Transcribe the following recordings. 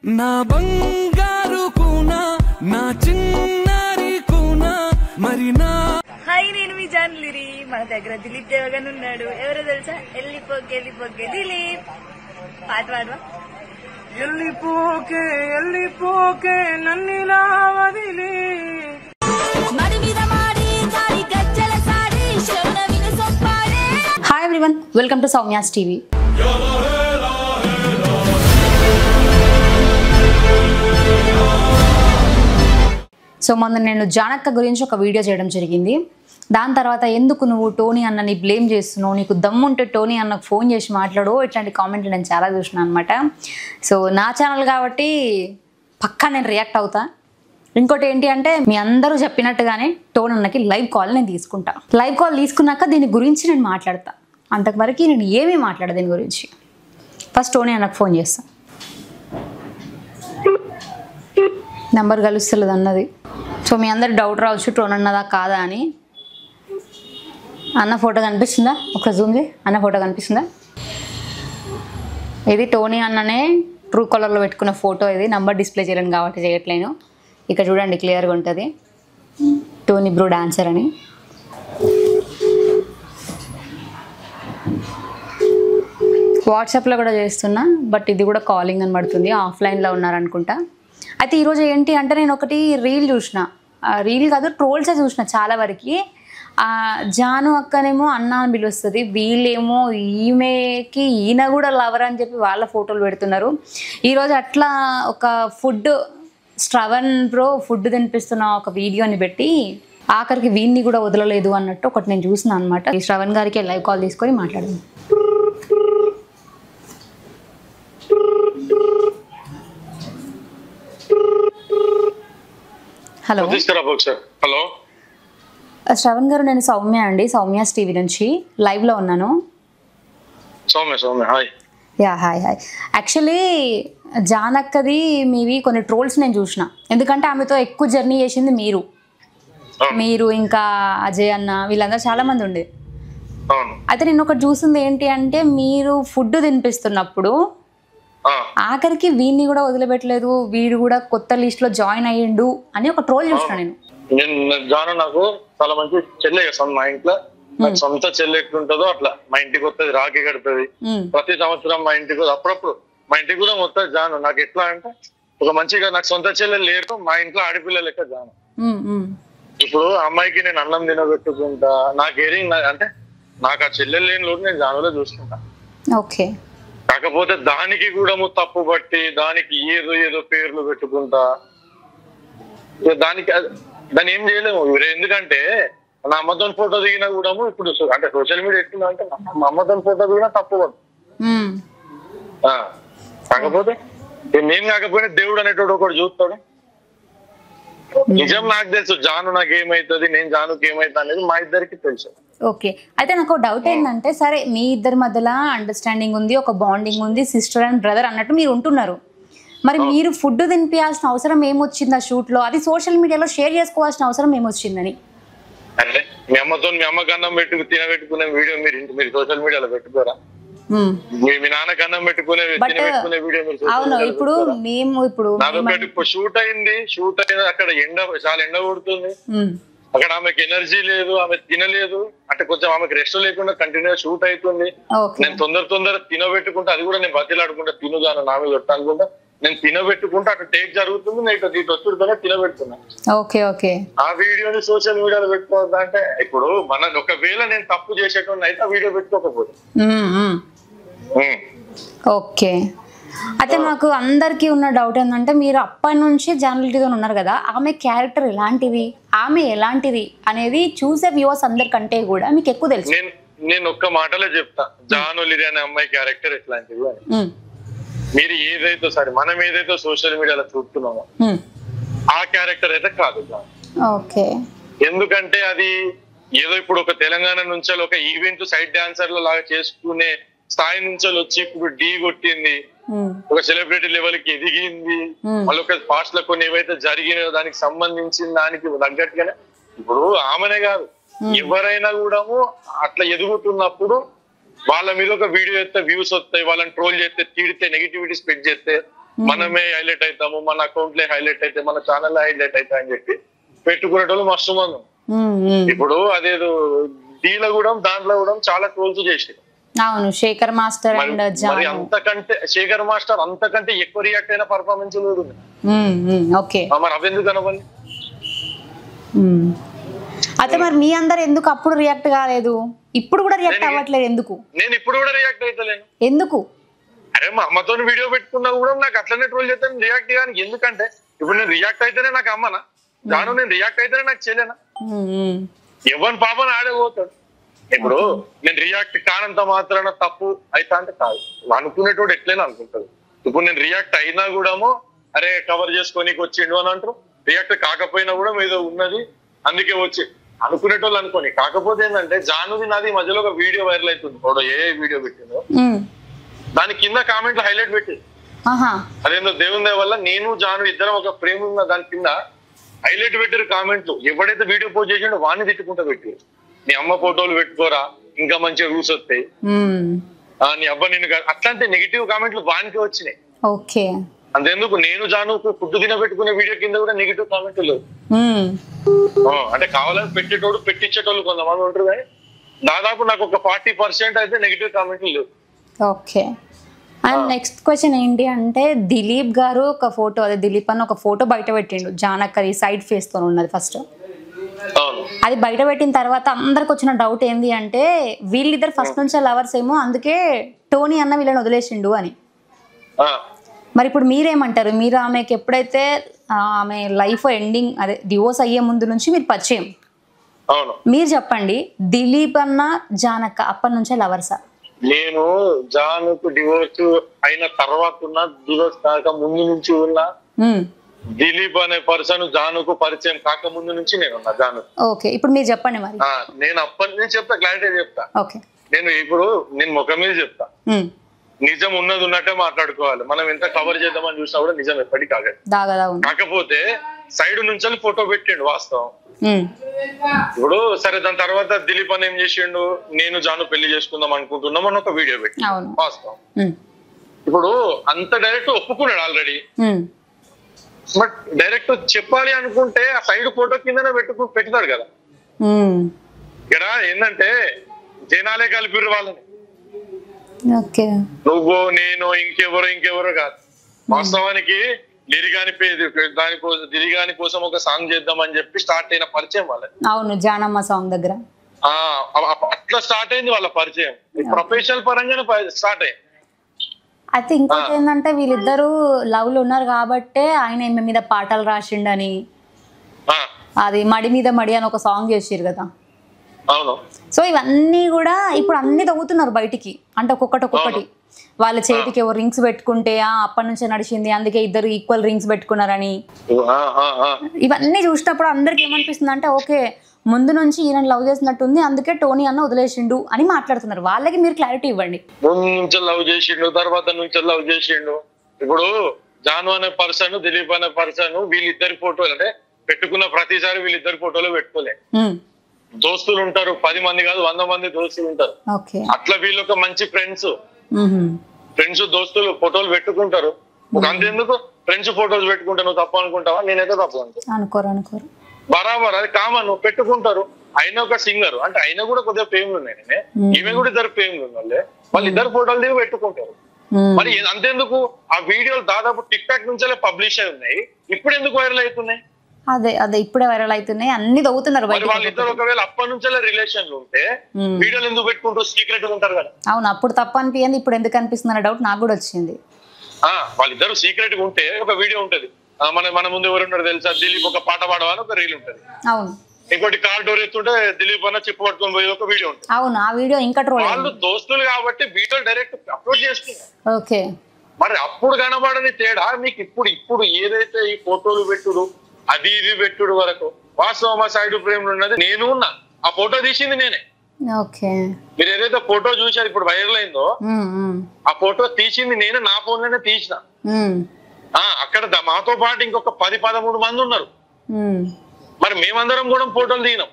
నా బంగారు కూనా నా చిన్నారి కూనా మరి నా. హాయ్, నేను మీ జాన్లిరి. మన దగ్గర దిలీప్ దేవగన్ ఉన్నాడు. ఎవరో తెలుసా? ఎల్లిపోకే ఎల్లిపోకే దిలీప్. పాట పాడవా? ఎల్లిపోకే ఎల్లిపోకే నన్నిలా వదిలి. Hi everyone, welcome to Soumya's TV. So మొన్న నేను జానక్క గురించి ఒక వీడియో చేయడం జరిగింది. దాని తర్వాత ఎందుకు నువ్వు టోనీ అన్నని బ్లేమ్ చేస్తున్నావు, నీకు దమ్ముంటే టోనీ అన్నకు ఫోన్ చేసి మాట్లాడు, ఇట్లాంటి కామెంట్లు నేను చాలా చూసినాను అనమాట. సో నా ఛానల్ కాబట్టి పక్కా నేను రియాక్ట్ అవుతా. ఇంకోటి ఏంటి అంటే, మీ అందరూ చెప్పినట్టుగానే టోనీ అన్నకి లైవ్ కాల్ నేను తీసుకుంటా. లైవ్ కాల్ తీసుకున్నాక దీని గురించి నేను మాట్లాడతా. అంతవరకు నేను ఏమీ మాట్లాడదు దీని గురించి. ఫస్ట్ టోనీ అన్నకు ఫోన్ చేస్తా. నెంబర్ కలుస్తలేదు అన్నది. సో మీ అందరు డౌట్ రావచ్చు టోనీ అన్నదా కాదా అని. అన్న ఫోటో కనిపిస్తుందా? ఒక జూమ్ చేయి. అన్న ఫోటో కనిపిస్తుందా? ఇది టోనీ అన్ననే ట్రూ కలర్లో పెట్టుకున్న ఫోటో. ఇది నంబర్ డిస్ప్లే చేయలేను కాబట్టి చేయట్లేను. ఇక్కడ చూడండి, క్లియర్గా ఉంటుంది టోనీ బ్రో డాన్సర్ అని. వాట్సాప్లో కూడా చేస్తున్నా, బట్ ఇది కూడా కాలింగ్ అని పడుతుంది. ఆఫ్లైన్లో ఉన్నారనుకుంటా. అయితే ఈరోజు ఏంటి అంటే, నేను ఒకటి రీల్ చూసిన, రీల్ కాదు ట్రోల్సే చూసిన చాలా వరకు. జాను అక్కనేమో అన్న అని పిలుస్తుంది, వీళ్ళేమో ఈమెకి ఈయన కూడా లవర్ అని చెప్పి వాళ్ళ ఫోటోలు పెడుతున్నారు. ఈరోజు అట్లా ఒక ఫుడ్ శ్రవణ్ బ్రో ఫుడ్ తినిపిస్తున్న ఒక వీడియోని పెట్టి ఆఖరికి వీడిని కూడా వదలలేదు అన్నట్టు ఒకటి నేను చూసిన అనమాట. ఈ శ్రవణ్ గారికి లైవ్ కాల్ తీసుకొని మాట్లాడాను. హలో హలో శ్రవణ్ గారు, నేను సౌమ్య అండి, సౌమ్యాస్ టీవీ నుంచి లైవ్ లో ఉన్నాను. Yeah hi hi. యాక్చువల్లీ జానక్కది మీవి కొన్ని ట్రోల్స్ నేను చూసిన. ఎందుకంటే ఆమెతో ఎక్కువ జర్నీ చేసింది మీరు ఇంకా అజయ్ అన్న, వీళ్ళందరూ చాలా మంది ఉండే. అయితే నేను ఒకటి చూసింది ఏంటి అంటే, మీరు ఫుడ్ తినిపిస్తున్నప్పుడు ఆఖరికి వీడిని కూడా వదిలిపెట్టలేదు, వీడు కూడా కొత్త లిస్ట్ లో జాయిన్ అయ్యిండు అని ఒక ట్రోల్ చూసిన నేను. నాకు చాలా మంచి చెల్లె మా ఇంట్లో. నాకు సొంత చెల్లె ఎట్లుంటుందో అట్లా మా ఇంటికి వస్తుంది, రాఖీ కడుతుంది ప్రతి సంవత్సరం మా ఇంటికి. అప్పుడప్పుడు మా ఇంటికి కూడా వస్తుంది జాను. నాకు ఎట్లా అంటే, ఒక మంచిగా నాకు సొంత చెల్లెలు లేరు, మా ఇంట్లో ఆడపిల్ల లెక్క జాను. ఇప్పుడు అమ్మాయికి నేను అన్నం తినబెట్టుకుంటా, అంటే నాకు ఆ చెల్లెలు లేని లోటు నేను జానులో చూసుకుంటా. ఓకే. కాకపోతే దానికి కూడా తప్పు పట్టి దానికి ఏదో పేర్లు పెట్టుకుంటా, దాన్ని ఏం చేయలేము. ఎందుకంటే నా అమ్మతో ఫోటో దిగినా కూడా ఇప్పుడు అంటే సోషల్ మీడియా ఎట్లా అంటే, మా అమ్మతో ఫోటో దిగినా తప్పు పడు. కాకపోతే నేను కాకపోయినా దేవుడు అనేటోడు ఒకటి చూస్తాడు. నిజం నాకు తెలుసు, జాను నాకు ఏమైతుంది, నేను జానుకి ఏమైతుంది అనేది మా ఇద్దరికి తెలుసు. ఓకే. అయితే నాకు డౌట్ ఏంటంటే, సరే మీ ఇద్దరి మధ్యలో అండర్స్టాండింగ్ ఉంది, ఒక బాండింగ్ ఉంది, సిస్టర్ అండ్ బ్రదర్ అన్నట్టు మీరు ఉంటున్నారు. మరి మీరు ఫుడ్ తినిపించాల్సిన అవసరం ఏమొచ్చింది ఆ షూట్ లో? అది సోషల్ మీడియాలో షేర్ చేసుకోవాల్సిన అవసరం ఏమొచ్చిందని? అంటే మీ అమ్మకి అన్నం తినబెట్టుకునే వీడియో మీరు సోషల్ మీడియాలో పెట్టుకోరా? మీ నాన్నకి అన్నం పెట్టుకునే వీడియో అవును. ఇప్పుడు షూట్ అయింది అక్కడ చాలా ఎండ కొడుతుంది, అక్కడ ఆమెకి ఎనర్జీ లేదు, ఆమె తినలేదు. అంటే కొంచెం ఆమెకి రెస్ట్ లేకుండా కంటిన్యూ షూట్ అవుతుంది. నేను తొందర తినబెట్టుకుంటా, అది కూడా నేను బతిలాడుకుంటా, తినుగాను నా మీద అనుకుంటా, నేను తినబెట్టుకుంటా, అక్కడ టేక్ జరుగుతుంది, నేను ఇటు వచ్చుడుతోనే తినబెట్టుకున్నా. ఆ వీడియోని సోషల్ మీడియాలో పెట్టుకోవద్దా అంటే, ఇప్పుడు మన ఒకవేళ నేను తప్పు చేసేటోని అయితే ఆ వీడియో పెట్టుకోకపోతే. ఓకే. అయితే నాకు అందరికీ ఉన్న డౌట్ ఏంటంటే, మీరు అప్పటి నుంచి జర్నలిస్ట్గా ఉన్నారు కదా, ఆమె క్యారెక్టర్ ఎలాంటిది, ఆమె ఎలాంటిది అనేది చూసే వ్యూవర్స్ అందరికంటే కూడా మీకు ఎక్కువ తెలుసు. నేను ఒక్క మాటలో చెప్తా, జాను లిరి అనే అమ్మాయి క్యారెక్టర్ ఎట్లాంటిది అని. మీరు మనం ఏదైతే సోషల్ మీడియాలో చూస్తున్నామో ఆ క్యారెక్టర్ అయితే కాదు. ఓకే. ఎందుకంటే అది ఏదో ఇప్పుడు ఒక తెలంగాణ నుంచి ఒక ఈవెంట్ సైడ్ డాన్సర్ల లాగా చేసుకునే స్థాయి నుంచి వచ్చి ఇప్పుడు ఢీ కొట్టింది, ఒక సెలబ్రిటీ లెవెల్ కి ఎదిగింది. మళ్ళీ ఒక పాస్ట్ లో కొన్ని ఏవైతే జరిగినాయో దానికి సంబంధించిన దానికి తగ్గట్టుగానే ఇప్పుడు ఆమెనే కాదు, ఎవరైనా కూడా అట్లా ఎదుగుతున్నప్పుడు వాళ్ళ మీద ఒక వీడియో చేస్తే వ్యూస్ వస్తాయి, వాళ్ళని ట్రోల్ చేస్తే, తిడితే, నెగిటివిటీ స్ప్రెడ్ చేస్తే మనమే హైలైట్ అవుతాము, మన అకౌంట్ లే హైలైట్ అయితే, మన ఛానల్ హైలైట్ అవుతా అని చెప్పి పెట్టుకునేటోళ్ళు మస్తు మంది. ఇప్పుడు అదేదో డీలో కూడా దాంట్లో కూడా చాలా ట్రోల్స్ చేసి. అవును, శేఖర్ మాస్టర్ అండ్ మరి అంతకంటే శేఖర్ మాస్టర్ అంతకంటే ఎక్కువ రియాక్ట్ అయిన పర్ఫార్మెన్స్ కూడా ఓకే. మరి అవెందుకు అనవాలి? అయితే మరి మీ అందరు ఎందుకు అప్పుడు రియాక్ట్ కాలేదు, ఇప్పుడు కూడా రియాక్ట్ అవ్వట్లేదు ఎందుకు? నేను ఇప్పుడు కూడా రియాక్ట్ అవుతలేను ఎందుకు? అరే మా అమ్మతో వీడియో పెట్టుకున్నా కూడా నాకు అట్లనే ట్రోల్ చేస్తాను రియాక్ట్ చేయడానికి. ఎందుకంటే ఇప్పుడు నేను రియాక్ట్ అయితేనే నాకు అమ్మనా, దాని నేను రియాక్ట్ అయితేనే నాకు చెల్లెనా? ఎవరి పాపని ఆడేపోతాడు. ఇప్పుడు నేను రియాక్ట్ కానంత మాత్రాన తప్పు అయితా అంటే కాదు, అనుకునేటోడు ఎట్లయినా అనుకుంటాడు. ఇప్పుడు నేను రియాక్ట్ అయినా కూడా అరే కవర్ చేసుకోనికి వచ్చిండు అని అంటారు, రియాక్ట్ కాకపోయినా కూడా ఏదో ఉన్నది అందుకే వచ్చి అనుకునేటోళ్ళు అనుకోని. కాకపోతే ఏంటంటే జానుది నాది మధ్యలో ఒక వీడియో వైరల్ అవుతుంది, ఇప్పుడు ఏ వీడియో పెట్టిందో దాని కింద కామెంట్లు హైలైట్ పెట్టింది. అదేందో దేవుని వల్ల నేను జాను ఇద్దరం ఒక ప్రేమ ఉన్న దాని కింద హైలైట్ పెట్టారు కామెంట్లు. ఎవడైతే వీడియో పోస్ట్ చేసిండో వాడిని తిట్టుకుంటా పెట్టి, నీ అమ్మ ఫోటోలు పెట్టుకోరా ఇంకా మంచిగా రూల్స్ వస్తాయి, నీ అబ్బా నిన్ను అట్లాంటి నెగిటివ్ కామెంట్లు వానికి వచ్చినాయి. ఓకే, అంతెందుకు నేను జానుకు ఫుడ్ తిన పెట్టుకునే వీడియో కింద కూడా నెగిటివ్ కామెంట్లు లేవు. అంటే కావాలని పెట్టేటోడు పెట్టించేటోళ్ళు కొంతమంది ఉంటారు, కానీ దాదాపు నాకు ఒక 40% అయితే నెగిటివ్ కామెంట్లు లేవు. ఓకే. అండ్ నెక్స్ట్ క్వశ్చన్ ఏంటి అంటే, దిలీప్ గారు ఒక ఫోటో, అదే దిలీప్ అన్న ఒక ఫోటో బయట పెట్టిండు, జానక్కది సైడ్ ఫేస్ తో ఉన్నది ఫస్ట్. అది బయట పెట్టిన తర్వాత అందరికి వచ్చిన డౌట్ ఏంది అంటే, వీళ్ళిద్దరు ఫస్ట్ నుంచే లవర్స్ ఏమో, అందుకే టోనీ అన్న వీళ్ళని వదిలేసిండు అని. మరి ఇప్పుడు మీరేమంటారు? మీరు ఆమెకి ఎప్పుడైతే ఆమె లైఫ్ ఎండింగ్, అదే డివోర్స్ అయ్యే ముందు నుంచి మీరు పరిచయం, మీరు చెప్పండి, దిలీప్ అన్న జానక్క అప్పటి నుంచే లవర్సా? నేను జానుకు డివోర్స్ అయిన తర్వాత ఉన్న, డివోర్స్ కాక ముందు నుంచి ఉన్న దిలీప్ అనే పర్సన్ జానుకు పరిచయం కాక ముందు నుంచి నేను ఉన్నా జాను. ఓకే, ఇప్పుడు మీరు చెప్పండి మరి. నేను అప్పటి నుంచి చెప్తా, క్లారిటీ చెప్తా. ఓకే, నేను ముఖం మీద చెప్తా, నిజం ఉన్నది ఉన్నట్టే మాట్లాడుకోవాలి. మనం ఎంత కవర్ చేద్దామని చూసినా కూడా నిజం ఎప్పటికీ కాగదు. కాకపోతే సైడ్ నుంచి ఫోటో పెట్టిండు వాస్తవం. ఇప్పుడు సరే, దాని తర్వాత దిలీప్ అని ఏం చేసిండు, నేను జాను పెళ్లి చేసుకుందాం అనుకుంటున్నాం అని ఒక వీడియో పెట్టి వాస్తవం. ఇప్పుడు అంత డైరెక్ట్ ఒప్పుకున్నాడు ఆల్రెడీ, బట్ డైరెక్ట్ చెప్పాలి అనుకుంటే ఆ సైడ్ ఫోటో కిందనే పెడతాడు కదా. ఇక్కడ ఏంటంటే జనాలే కలిపిర్రు వాళ్ళని, నువ్వు నేను ఇంకెవరో కాదు. వాస్తవానికి దిరిగాని కోసం ఒక సాంగ్ చేద్దామని చెప్పి స్టార్ట్ అయిన పరిచయం వాళ్ళ. అవును, జానమ్మ సాంగ్ దగ్గర అట్లా స్టార్ట్ అయింది వాళ్ళ పరిచయం, ప్రొఫెషనల్ పరంగానే స్టార్ట్ అయింది. అయితే ఇంకోటి ఏంటంటే, వీళ్ళిద్దరు లవ్ లో ఉన్నారు కాబట్టే ఆయన ఈమె మీద పాటలు రాసిండని, అది మడి మీద మడి అని ఒక సాంగ్ చేసిరు కదా. సో ఇవన్నీ కూడా ఇప్పుడు అన్ని తవ్వుతున్నారు బయటికి, అంటే ఒక్కొక్కటి వాళ్ళ చేతికి ఎవరు రింగ్స్ పెట్టుకుంటే అప్పటి నుంచే నడిచింది, అందుకే ఇద్దరు ఈక్వల్ రింగ్స్ పెట్టుకున్నారని. ఇవన్నీ చూసినప్పుడు అందరికి ఏమనిపిస్తుంది అంటే, ఓకే ముందు నుంచి ఈయన లవ్ చేసినట్టుంది, అందుకే టోనీ అన్న వదిలేసిండు అని మాట్లాడుతున్నారు. వాళ్ళకి మీరు క్లారిటీ ఇవ్వండి. ముందు నుంచి లవ్ చేసిండు, తర్వాత నుంచి లవ్ చేసిండు. ఇప్పుడు జాను అనే పర్సన్, దిలీప్ అనే పర్సన్, వీళ్ళిద్దరి ఫోటోలు అంటే పెట్టుకున్న ప్రతిసారి వీళ్ళిద్దరి ఫోటోలు పెట్టుకోలే. దోస్తులు ఉంటారు, 10 మంది కాదు 100 మంది దోస్తులు ఉంటారు. అట్లా వీళ్ళు ఒక మంచి ఫ్రెండ్స్ దోస్తులు ఫోటోలు పెట్టుకుంటారు. అంతెందుకు ఫ్రెండ్స్ ఫోటోలు పెట్టుకుంటా నువ్వు తప్పు అనుకుంటావా? నేనైతే తప్పు అనుకోరు. బరాబర్, అది కామన్, పెట్టుకుంటారు. ఆయన ఒక సింగర్ అంటే ఆయన కూడా కొద్దిగా ఫేమ్లు ఉన్నాయి, ఈమె కూడా ఇద్దరు ఫేమ్లు ఉన్నాయి, వాళ్ళు ఇద్దరు ఫోటోలు దిగి పెట్టుకుంటారు. మరి అంతెందుకు ఆ వీడియోలు దాదాపు టిక్ టాక్ నుంచే పబ్లిష్ అయి ఉన్నాయి, ఇప్పుడు ఎందుకు వైరల్ అవుతున్నాయి? అదే ఇప్పుడే వైరల్ అవుతున్నాయి, అన్ని తవ్వుతున్నారు. వాళ్ళిద్దరు ఒకవేళ అప్పటి నుంచే రిలేషన్లు ఉంటే వీడియోలు ఎందుకు పెట్టుకుంటారు? సీక్రెట్ ఉంటారు కదా. అవును, అప్పుడు తప్ప అనిపించింది, ఇప్పుడు ఎందుకు అనిపిస్తుంది అనే డౌట్ నాకు కూడా వచ్చింది. వాళ్ళిద్దరు సీక్రెట్ గా ఉంటే ఒక వీడియో ఉంటది, మన ముందు ఎవరున్నారు తెలుసా, దిలీప్ ఒక పాట పాడవని ఒక రీల్ ఉంటది. అవును, ఇంకోటి కార్ డోర్ ఎత్తుంటే దిలీప్ అన్న చెప్పు పట్టుకొని పోయి ఒక వీడియో ఉంటుంది. అవును, ఆ వీడియో ఇంకా ట్రోల్. వాళ్ళు దోస్తులు కాబట్టి వీడియో డైరెక్ట్ అప్లోడ్ చేస్తున్నారు. ఓకే, మరి అప్పుడు కనబడని తేడా మీకు ఇప్పుడు ఏదైతే ఈ ఫోటోలు పెట్టుడు అది ఇది పెట్టుడు వరకు వాస్తవం మా సైడ్ ఫ్రేమ్ ఉన్నది నేను ఉన్నా, ఆ ఫోటో తీసింది నేనే. మీరు ఏదైతే ఫోటో చూసారు ఇప్పుడు వైరల్ అయిందో ఆ ఫోటో తీసింది నేనే, నా ఫోన్ లోనే తీసిన. అక్కడ మాతో పాటు ఇంకొక 10-13 మంది ఉన్నారు. మరి మేమందరం కూడా ఫోటోలు దిగినాం,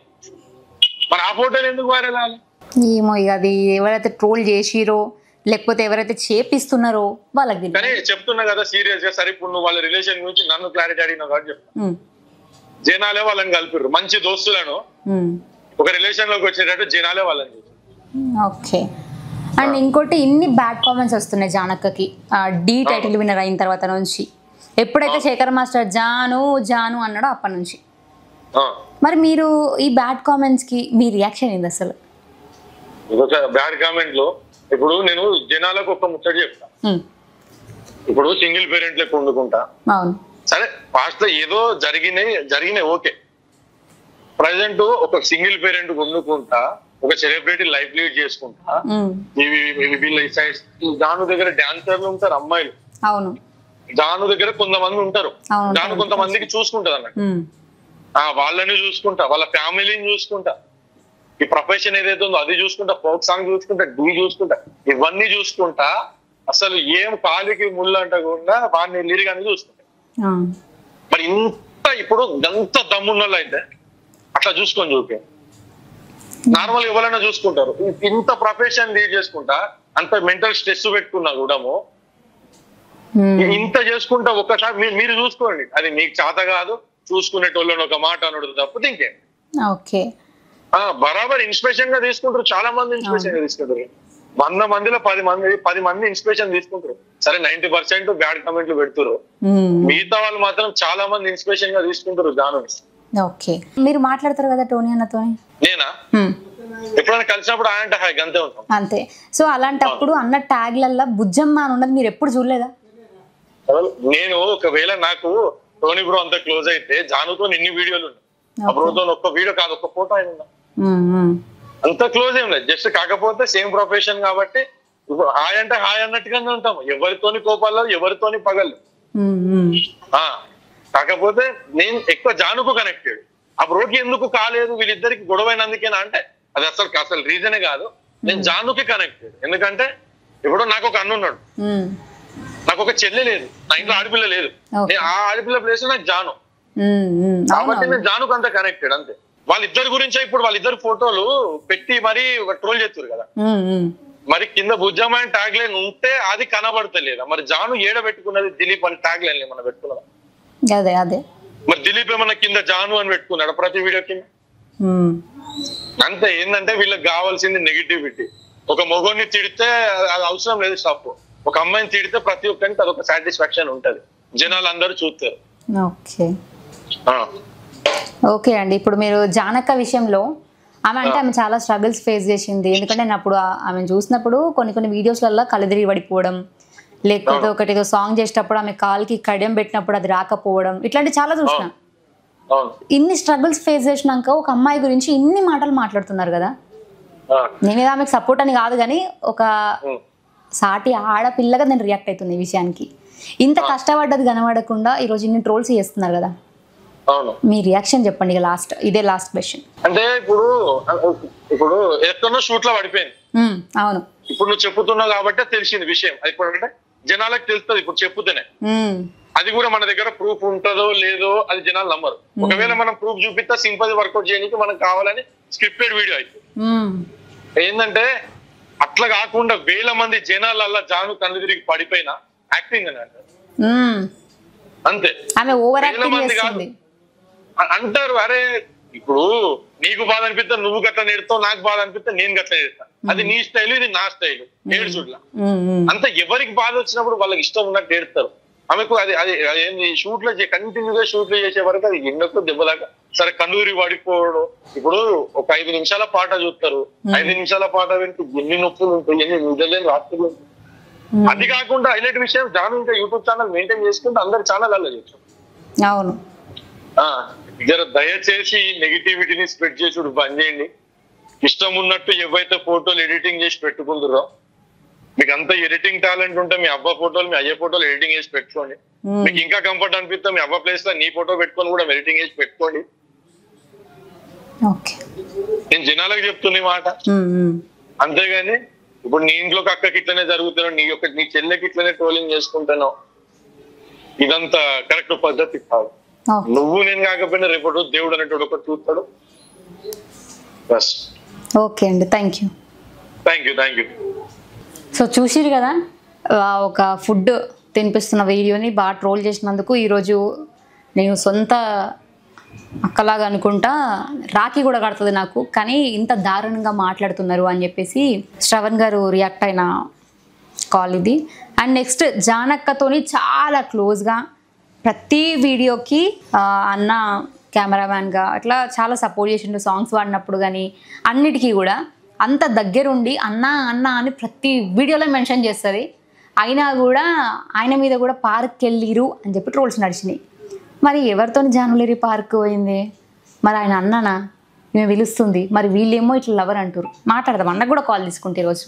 మరి ఆ ఫోటోలు ఎందుకు వైరల్ అవ్వాలి? ఏమో ఇక అది ఎవరైతే ట్రోల్ చేసిరో లేకపోతే ఎవరైతే చేపిస్తున్నారో వాళ్ళకి తెలియదు. కానీ చెప్తున్నా కదా సీరియస్ గా, సరే ఇప్పుడు నువ్వు వాళ్ళ రిలేషన్ గురించి నన్ను క్లారిటీ అడిగినావు కాబట్టి చెప్తా. జనాలే వాళ్ళని కలిపిర్రు, మంచి దోస్తులను ఒక రిలేషన్ లోకి వచ్చేటట్టు జనాలే వాళ్ళని. ఓకే. అండ్ ఇంకోటి, ఇన్ని బ్యాడ్ కామెంట్స్ వస్తున్నాయి జానక్కకి డి టైటిల్ విన్నర్ అయిన తర్వాత నుంచి. ఎప్పుడైతే శేఖర్ మాస్టర్ జాను జాను అన్నాడో అప్పటి నుంచి. మరి మీరు ఈ బ్యాడ్ కామెంట్స్ కి మీ రియాక్షన్ ఏంది అసలు? బ్యాడ్ కామెంట్ లో ఇప్పుడు నేను జనాలకు ఒక ముచ్చట చెప్తా. ఇప్పుడు సింగిల్ పేరెంట్ లెక్క వండుకుంటా, సరే పాస్ట్ ఏదో జరిగినాయి ఓకే. ప్రజెంట్ ఒక సింగిల్ పేరెంట్ వండుకుంటా, ఒక సెలబ్రిటీ లైఫ్ లీడ్ చేసుకుంటా, వీళ్ళ దాని దగ్గర డాన్సర్లు ఉంటారు, అమ్మాయిలు దాని దగ్గర కొంతమంది ఉంటారు, దాని కొంతమందికి చూసుకుంటది అన్నట్టు. వాళ్ళని చూసుకుంటా, వాళ్ళ ఫ్యామిలీని చూసుకుంటా, ఈ ప్రొఫెషన్ ఏదైతే ఉందో అది చూసుకుంటా, ఫోక్ సాంగ్ చూసుకుంటా, డీ చూసుకుంటా, ఇవన్నీ చూసుకుంటా, అసలు ఏం కాలికి ముళ్ళు అంటకుండా వాడిని లిరిగానే చూసుకుంటా. మరి ఇంత ఇప్పుడు ఎంత దమ్మున్న వాళ్ళు అయితే అట్లా చూసుకొని చూపే. నార్మల్ ఎవరైనా చూసుకుంటారు, ఇంత ప్రొఫెషన్ లీడ్ చేసుకుంటా, అంత మెంటల్ స్ట్రెస్ పెట్టుకున్నా కూడాము ఇంత చేసుకుంటా ఒక్కసారి మీరు చూసుకోండి. అది మీకు చేత కాదు, చూసుకునేటోళ్ళని ఒక మాట అనడు తప్పితే ఇంకేం. బరాబర్ ఇన్స్పిరేషన్ గా తీసుకుంటారు, చాలా మంది ఇన్స్పిరేషన్ గా తీసుకుంటారు. 100 మందిలో 10 మంది ఇన్స్పిరేషన్ తీసుకుంటారు. సరే 90% బ్యాడ్ కామెంట్లు పెడుతున్నారు, మిగతా వాళ్ళు మాత్రం చాలా మంది ఇన్స్పిరేషన్ గా తీసుకుంటారు జాను. ఓకే, మీరు మాట్లాడతారు కదా టోనీ అన్నతో? నేనా ఎప్పుడైనా కలిసినప్పుడు ఆయన హాయ్ అంతే ఉంటాం అంతే. సో అలాంటప్పుడు అన్న ట్యాగ్లల్లా బుజ్జమ్మ అని ఉన్నది మీరు ఎప్పుడు చూడలేదా? నేను ఒకవేళ నాకు టోనీ బ్రో అంత క్లోజ్ అయితే జానుతో ఎన్ని వీడియోలు ఉన్నాయి, ఆ బ్రోతో ఒక్క వీడియో కాదు ఒక్క ఫోటో అయిన ఉన్నా. అంత క్లోజ్ ఏం లేదు, జస్ట్ కాకపోతే సేమ్ ప్రొఫెషన్ కాబట్టి ఇప్పుడు హాయ్ అంటే హాయ్ అన్నట్టుగానే ఉంటాము. ఎవరితోని కోపాలు, ఎవరితోని పగలు. కాకపోతే నేను ఎక్కువ జానుకు కనెక్టెడ్. ఆ బ్రోకి ఎందుకు కాలేదు, వీళ్ళిద్దరికి గొడవైనందుకేనా అంటే అది అసలు రీజనే కాదు. నేను జానుకి కనెక్టెడ్. ఎందుకంటే ఇప్పుడు నాకు ఒక అన్న ఉన్నాడు, నాకు ఒక చెల్లి లేదు, నా ఇంట్లో ఆడపిల్ల లేదు. నేను ఆ ఆడపిల్ల ప్లేస్ నాకు జాను, కాబట్టి నేను జానుకు అంత కనెక్టెడ్ అంతే. వాళ్ళిద్దరి గురించే ఇప్పుడు వాళ్ళిద్దరు ఫోటోలు పెట్టి మరి ట్రోల్ చేస్తారు కదా. మరి కింద బుజ్జమ్మ ట్యాగ్ లైన్ ఉంటే అది కనబడతలేదా? మరి జాను ఏడ పెట్టుకున్నది దిలీప్ అని ట్యాగ్ లైన్ ఏమన్నా పెట్టుకున్నదా? మరి దిలీప్ ఏమన్నా కింద జాను అని పెట్టుకున్నాడు ప్రతి వీడియో కింద? అంతే. ఏంటంటే వీళ్ళకి కావాల్సింది నెగిటివిటీ. ఒక మొగోని తిడితే అది అవసరం లేదు స్టాప్, ఒక అమ్మాయిని తిడితే ప్రతి ఒక్కరికి అదొక సాటిస్ఫాక్షన్ ఉంటది, జనాలు అందరూ చూస్తారు. ఓకే అండి, ఇప్పుడు మీరు జానక్క విషయంలో ఆమె చాలా స్ట్రగుల్స్ ఫేస్ చేసింది. ఎందుకంటే నేను అప్పుడు ఆమె చూసినప్పుడు కొన్ని వీడియోస్లలో కలదిరి పడిపోవడం, లేకపోతే ఒకటి ఏదో సాంగ్ చేసేటప్పుడు ఆమె కాలుకి కడియం పెట్టినప్పుడు అది రాకపోవడం, ఇట్లాంటి చాలా చూసిన. ఇన్ని స్ట్రగుల్స్ ఫేస్ చేసినాక ఒక అమ్మాయి గురించి ఇన్ని మాటలు మాట్లాడుతున్నారు కదా. నేనేదో ఆమెకు సపోర్ట్ అని కాదు, కానీ ఒక సాటి ఆడపిల్లగా నేను రియాక్ట్ అవుతుంది ఈ విషయానికి. ఇంత కష్టపడ్డది కనబడకుండా ఈరోజు ఇన్ని ట్రోల్స్ చేస్తున్నారు కదా, మీ రియాక్షన్ చెప్పండి. ఇదే లాస్ట్ క్వశ్చన్. అంటే ఇప్పుడు ఎక్కడో షూట్ లో పడిపోయింది. అవును, ఇప్పుడు నువ్వు చెప్పుతున్నావు కాబట్టి తెలిసింది విషయం. అది ఇప్పుడు అంటే జనాలకు తెలుస్తుంది ఇప్పుడు చెప్పుతేనే. అది కూడా మన దగ్గర ప్రూఫ్ ఉంటుందో లేదో అది జనాలు నమ్మరు. ఒకవేళ మనం ప్రూఫ్ చూపిస్తే సింపతి వర్కౌట్ చేయడానికి మనకు కావాలని స్క్రిప్టెడ్ వీడియో అయితే ఏంటంటే అట్లా కాకుండా వేల మంది జనాలల్లా జాను కళ్ళు తిరిగి పడిపోయినా యాక్టింగ్ అని అంటారు అంతే. వేల మంది కాదు అంటారు. అరే ఇప్పుడు నీకు బాధ అనిపిస్తే నువ్వు గట్ల నేడుతావు, నాకు బాధ అనిపిస్తే నేను గట్ల నేడుతా. అది నీ స్టైల్, ఇది నా స్టైల్. ఏడుచుట్లా అంతా ఎవరికి బాధ వచ్చినప్పుడు వాళ్ళకి ఇష్టం ఉన్నట్టు ఏడుతారు. ఆమెకు అది అది షూట్ లో కంటిన్యూగా షూట్ లో చేసే వరకు అది ఎండకు దెబ్బలాగా సరే కన్నూరి పడిపోవడం. ఇప్పుడు ఒక 5 నిమిషాల పాట చూస్తారు, 5 నిమిషాల పాట వింటూ ఎన్ని నొప్పులు ఉంటాయి, ఎన్ని నిద్రలేని రాత్రులు ఉంటాయి. అది కాకుండా హైలైట్ విషయం జాను ఇంకా యూట్యూబ్ ఛానల్ మెయింటైన్ చేసుకుంటే అందరు ఛానల్ అలా చేస్తారు. అవును, జర దయచేసి నెగిటివిటీని స్ప్రెడ్ చేసుడు బంద్ చేయండి. ఇష్టం ఉన్నట్టు ఎవరైతే ఫోటోలు ఎడిటింగ్ చేసి పెట్టుకుంటారో, మీకు అంత ఎడిటింగ్ టాలెంట్ ఉంటే మీ అవ్వ ఫోటోలు మీ అయ్యే ఫోటోలు ఎడిటింగ్ చేసి పెట్టుకోండి. మీకు ఇంకా కంఫర్ట్ అనిపిస్తే మీ అవ్వ ప్లేస్ లో నీ ఫోటో పెట్టుకొని కూడా ఎడిటింగ్ చేసి పెట్టుకోండి. నేను జనాలకు చెప్తున్నా మాట, అంతేగాని ఇప్పుడు నీ ఇంట్లోకి అక్కకి ఇట్లనే జరుగుతానో, నీ చెల్లెకి ఇట్లనే ట్రోలింగ్ చేసుకుంటానో ఇదంతా కరెక్ట్ పద్ధతి కాదు. నువ్వు నేను కాకపోయినా రేపటి దేవుడు అనేటోడు ఒకటి చూస్తాడు. ఓకే అండి, thank you. Thank you. So చూసిరు కదా ఒక ఫుడ్ తినిపిస్తున్న వీడియోని బాగా ట్రోల్ చేసినందుకు ఈరోజు నేను సొంత అక్కలాగా అనుకుంటా రాఖీ కూడా కడుతుంది నాకు, కానీ ఇంత దారుణంగా మాట్లాడుతున్నారు అని చెప్పేసి శ్రవణ్ గారు రియాక్ట్ అయిన కాల్ ఇది. అండ్ నెక్స్ట్ జానక్కతోని చాలా క్లోజ్గా ప్రతి వీడియోకి అన్న కెమెరామ్యాన్గా అట్లా చాలా సపోర్ట్ చేసిండు, సాంగ్స్ పాడినప్పుడు కానీ అన్నిటికీ కూడా అంత దగ్గరుండి అన్న అన్న అని ప్రతి వీడియోలో మెన్షన్ చేస్తుంది. అయినా కూడా ఆయన మీద కూడా పార్క్కి వెళ్ళిరు అని చెప్పి ట్రోల్స్ నడిచినాయి. మరి ఎవరితో జానులేరి పార్క్ పోయింది, మరి ఆయన అన్ననా మేము పిలుస్తుంది, మరి వీళ్ళేమో ఇట్లా లవర్ అంటారు. మాట్లాడదాం, అన్నకు కూడా కాల్ తీసుకుంటే ఈరోజు.